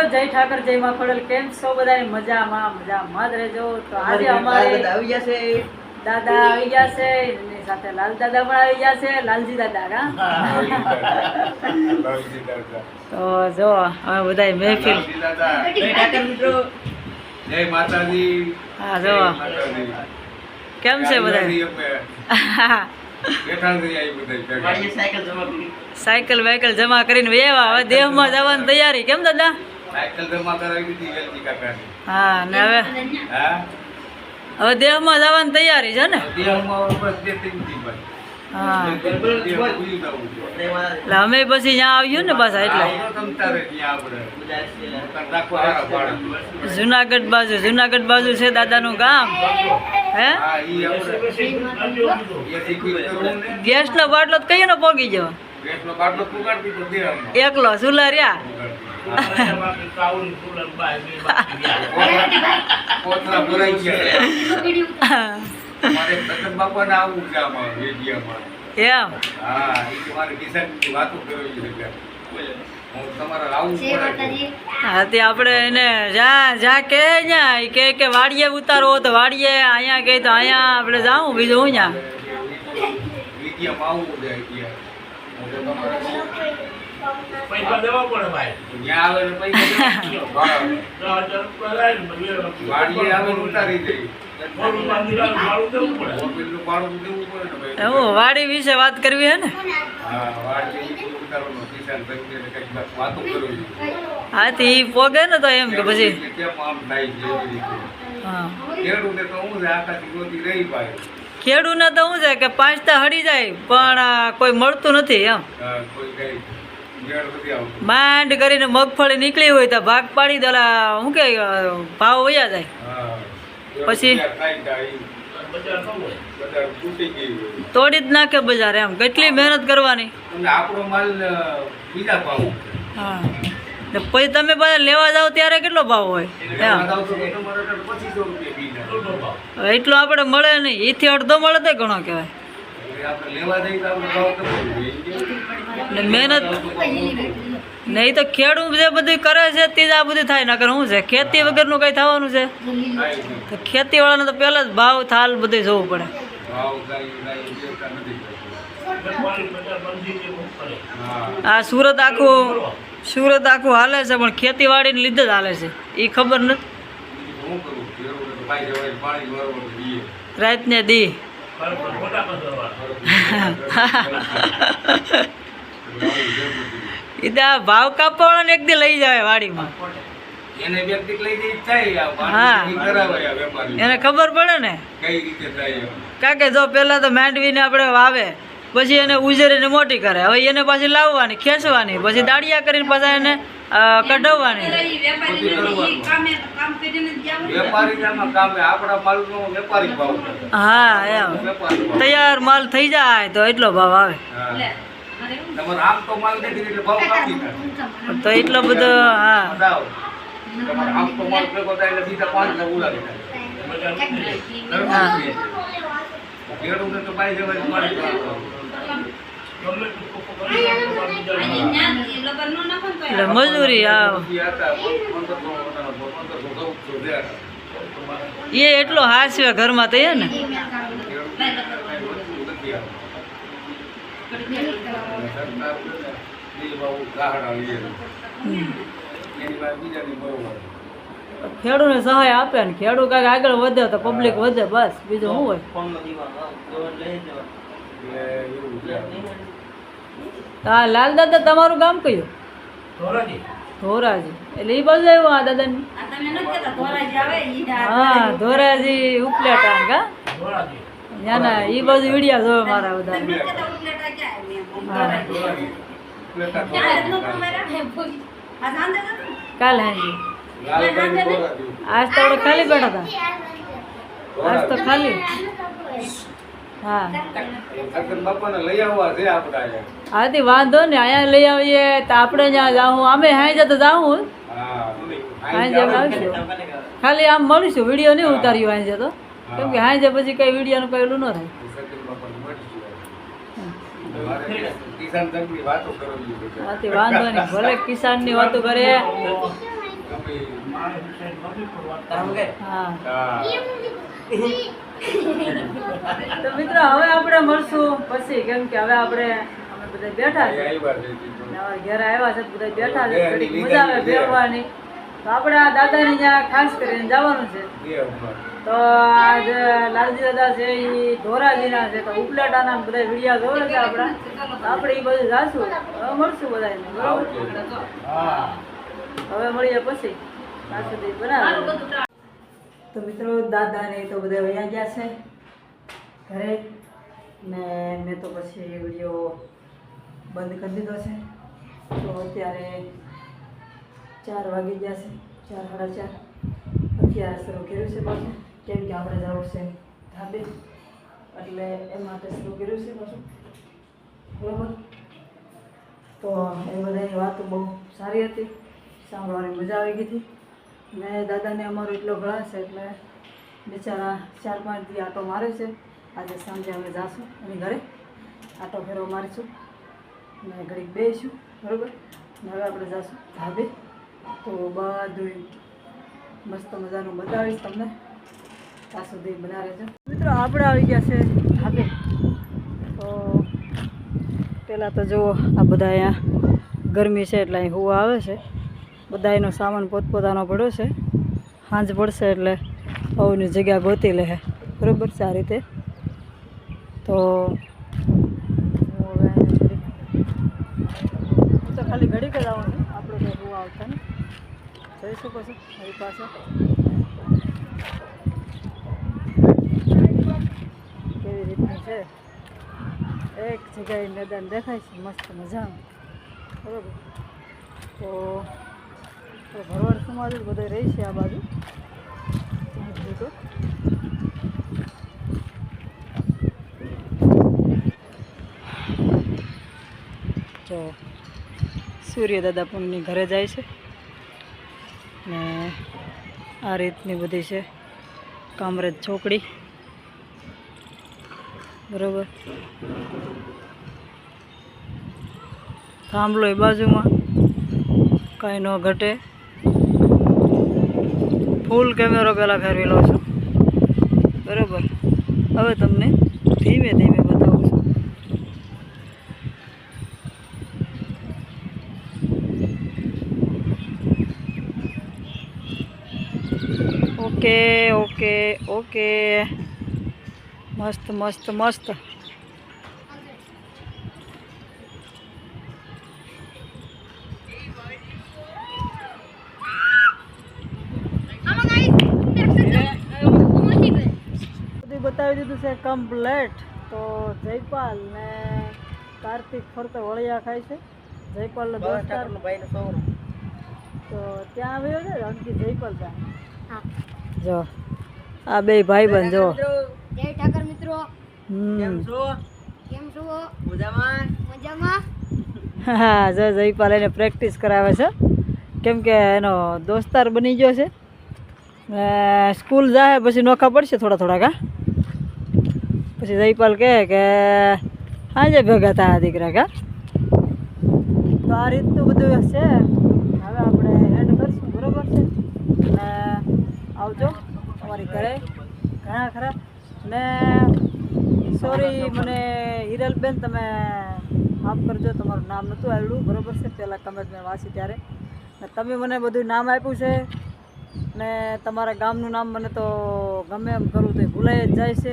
જય ઠાકર જય માં ખોડલ કેમ છો બધા મજામાં જ રહેજો તો આજે અમારે આવી જશે દાદા આવી ગયા છે એની સાથે લાલ દાદા પણ આવી ગયા છે લાલજી દાદા તો જો હવે બધા મહેફિલ જય માતાજી હા જો કેમ છે બધા સાયકલ વાયકલ જમા કરીને વેવા હવે દેહમાં જવાની તૈયારી કેમ દાદા સાયકલ જમા કરાવી દીધી વેલજી કાકાની હા ને હવે હા હવે દેહમાં જવાની તૈયારી છે ને દેહમાં બસ બે ત્રણ દી ભાઈ હા એટલે અમે પછી ત્યાં આવ્યું ને પાછા એટલે જુનાગઢ બાજુ છે દાદાનું ગામ હે ગેસ નો બાટલો તો કયો નો પોગી ગયો એકલો સુલા રહ્યા એમ હા તે આપણે એને જ્યાં કહે ત્યાં એ કે વાડીએ ઉતારવો તો વાડીએ અહીંયા કહે તો અહીંયા આપણે જાઉં બીજું હું પૈસા દેવા પડે ભાઈ ત્યાં આવે વાડી વિશે વાત કરવી હે ને હા તે ઈ પોગે ને તો એમ કે પછી ખેડૂને તો શું છે કે પાંચતા હડી જાય પણ કોઈ મળતું નથી એમ માંડ કરીને મગફળી નીકળી હોય તો ભાગ પાડી દેલા શું કે ભાવ વયા જાય પછી તોડી જ નાખે બજાર એમ કેટલી મહેનત કરવાની હા પછી તમે બધા લેવા જાઓ ત્યારે કેટલો ભાવ હોય એટલો આપણે મળે નહીં એથી અડધો મળે તો ઘણો કહેવાય મહેનત નહીં તો ખેડૂત જે બધું કરે છે તે જ આ બધું થાય નકર શું છે ખેતી વગરનું કંઈ થવાનું છે તો ખેતીવાળાને તો પહેલાં જ ભાવ થાલ બધું જોવું પડે આ સુરત આખું હાલે છે પણ ખેતીવાડીને લીધે જ હાલે છે એ ખબર નથી રાતને દી એ તો આ ભાવ કાપવા વાળાને એક દી લઈ જાય વાડીમાં હા એને ખબર પડે ને કારણ કે જો પેલા તો માંડવીને આપણે વાવે પછી એને ઉજરીને મોટી કરે હવે એને પાછી લાવવાની ખેંચવાની પછી દાળિયા કરીને પાછા એને કઢાવવાની હા એમ તૈયાર માલ થઈ જાય તો એટલો ભાવ આવે તો એટલો બધો હા એટલે મજૂરી એ એટલો હાસ્ય ઘરમાં તો ને ખેડૂતને સહાય આપે ને ખેડૂત કાંઈક આગળ વધે તો પબ્લિક વધે બસ બીજું શું હોય હા લાલ દાદા તમારું ગામ કયું ધોરાજી એટલે એ બાજુ આવ્યું આ દાદાની હા ધોરાજી ઉપલેટા કા ના ના એ બાજુ વિડિયા જોવે મારા બધા કાલ હાજી આજ તો આપણે ખાલી બેઠા હતા આજ તો ખાલી હા હાથી વાંધો ને અહીંયા લઈ આવીએ તો આપણે ત્યાં જાઉં અમે હાઈ જતો જાઉં હાઈ જેમ આવીશું ખાલી આમ મળીશું વિડીયો નહીં ઉતાર્યું હાઈ જતો કેમ કે હાઈ જે પછી કઈ વિડીયોનું કઈ ઓલું ન થાય વાંધો નહીં ભલે કિસાનની વાતો કરે માણસ સાઈડ નથી ફરવા. હા હા. તો મિત્રો હવે આપણે મળશું પછી, કેમ કે હવે અમે બધા બેઠા છે આવ્યા છે. અને હવે ઘેર આવ્યા છે, બધા બેઠા છે, ઘડીક મજા આવે બેસવાની. તો આપણે આ દાદાની ત્યાં ખાસ કરીને જવાનું છે. તો આજ લાલજી દાદા છે એ ધોરાજીના છે, તો ઉપલેટાના બધા વિડીયા જોવે છે આપણા, તો આપણે એ બધું જાશું. હવે મળશું બધાને, બરોબર? હા. હવે મળીએ પછી. ત્યાં સુધી બનાવે. તો મિત્રો દાદા ને તો બધા વયા ગયા છે ઘરે, ને મેં તો પછી વિડીયો બંધ કરી દીધો છે. તો અત્યારે 4 વાગી ગયા છે, 4 સાડા 4. અત્યારે શરૂ કર્યું છે પાછું, કેમ કે આપણે જવું છે ધાબે, એટલે એ માટે શરૂ કર્યું છે પાછું, બરાબર? તો એ બધાની વાતો બહુ સારી હતી, સાંભળવાની મજા આવી ગઈ હતી. ને દાદાને અમારો એટલો ઘણા છે એટલે બિચારા 4-5 દી આટો મારે છે. આજે સાંજે અમે જાશું એની ઘરે, આટો ફેરવો મારીશું ને ઘડીક બેસીશું, બરાબર? ને હવે આપણે જાશું ધાબે. તો બધું મસ્ત મજાનું બતાવીશ તમને, ત્યાં સુધી બના રહેજો. મિત્રો આપણે આવી ગયા છે ધાબે. તો પહેલાં તો જુઓ આ બધા અહીંયા ગરમી છે એટલે અહીં હુવા આવે છે. બધા એનો સામાન પોતપોતાનો પડ્યો છે. સાંજ પડશે એટલે આવની જગ્યા ગોતી લે, બરાબર છે આ રીતે. તો હવે તો ખાલી ઘડીક જ આવવાનું, આપણે કંઈ હુવા આવતા ને. જોઈ શકો છો મારી પાસે કેવી રીતનું છે. એક જગ્યાએ મેદાન દેખાય છે મસ્ત મજાનું, બરાબર? તો ભરવાડ સમાજ જ બધે રહી છે આ બાજુ. તો સૂર્ય દાદા પુણ્યની ઘરે જાય છે ને આ રીતની બધી છે કામરેજ ચોકડી, બરાબર? થાંભલો એ બાજુમાં, કાંઈ ન ઘટે. ફૂલ કેમેરો પહેલાં ફેરવી લો છું, બરાબર? હવે તમને ધીમે ધીમે બતાવું છું. ઓકે ઓકે ઓકે, મસ્ત મસ્ત મસ્ત. બતાવી દીધું છે કમ્પ્લેટ. તો જયપાલ ને કાર્તિક ફરતો વળિયા ખાય છે. જયપાલ નો દોસ્તાર તો ત્યાં આવ્યો છે અંકિત જયપાલ ત્યાં. જો આ બે ભાઈબંધ જો. જય ઠાકર મિત્રો, કેમ છો? મજામાં? હા, જો જયપાલ એને પ્રેક્ટિસ કરાવે છે, કેમ કે એનો દોસ્તાર બની ગયો છે. સ્કૂલ જાય પછી નોખા પડશે થોડા થોડા. કા પછી જયપાલ કહે કે સાંજે ભેગા થયા દીકરા. કા તો આ રીતનું બધું છે. હવે આપણે એન્ડ કરીશું, બરાબર છે? અને આવજો અમારી ઘરે ઘણા ખરા. ને સોરી, મને હિરલબેન તમે માફ કરજો, તમારું નામ નહોતું આવ્યું, બરાબર છે? પહેલાં કમેન્ટ મેં વાંચી ત્યારે ને તમે મને બધું નામ આપ્યું છે ને તમારા ગામનું નામ મને તો ગમે એમ કરું તો ભૂલાઈ જ જાય છે,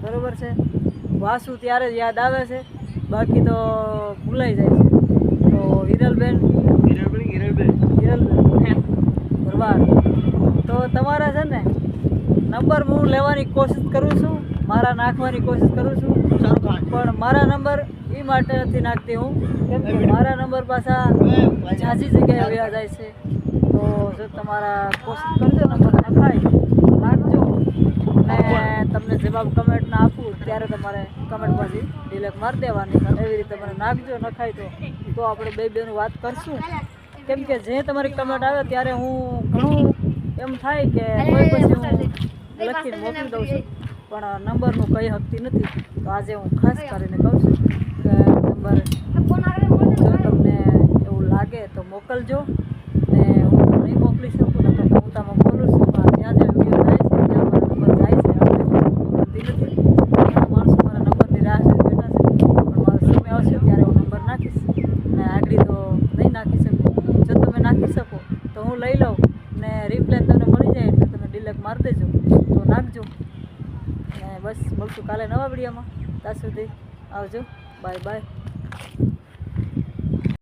બરાબર છે? વાંચું ત્યારે જ યાદ આવે છે, બાકી તો ભૂલાઈ જાય છે. તો હિરલબેન ભરવાડ, તો તમારા છે ને નંબર હું લેવાની કોશિશ કરું છું, મારા નાખવાની કોશિશ કરું છું, પણ મારા નંબર એ માટે નથી નાખતી હું, કેમ કે મારા નંબર પાછા ઝાઝી જગ્યાએ વ્યા જાય છે. તો જો તમારા કોશિશ કરજો, નંબર નખાય નાખજો ને તમને જવાબ કમેન્ટ ના આપું ત્યારે તમારે કમેન્ટ પછી ડિલેટ મારી દેવાની. એવી રીતે મને નાખજો, નખાય તો આપણે બેનું વાત કરશું. કેમ કે જે તમારી કમેન્ટ આવે ત્યારે હું ઘણું એમ થાય કે કોઈ પછી હું લખીને મોકલી દઉં છું, પણ નંબરનું કહી શકતી નથી. તો આજે હું ખાસ કરીને કહું છું કે નંબર જો તમને એવું લાગે તો મોકલજો, ને હું નહીં મોકલી શકું નાખી શકો તો હું લઈ લઉં ને રિપ્લે તમને મળી જાય એટલે તમે ડિલેટ મારી દેજો તો નાખજો ને બસ મળશું કાલે નવા વિડીયોમાં ત્યાં સુધી આવજો બાય બાય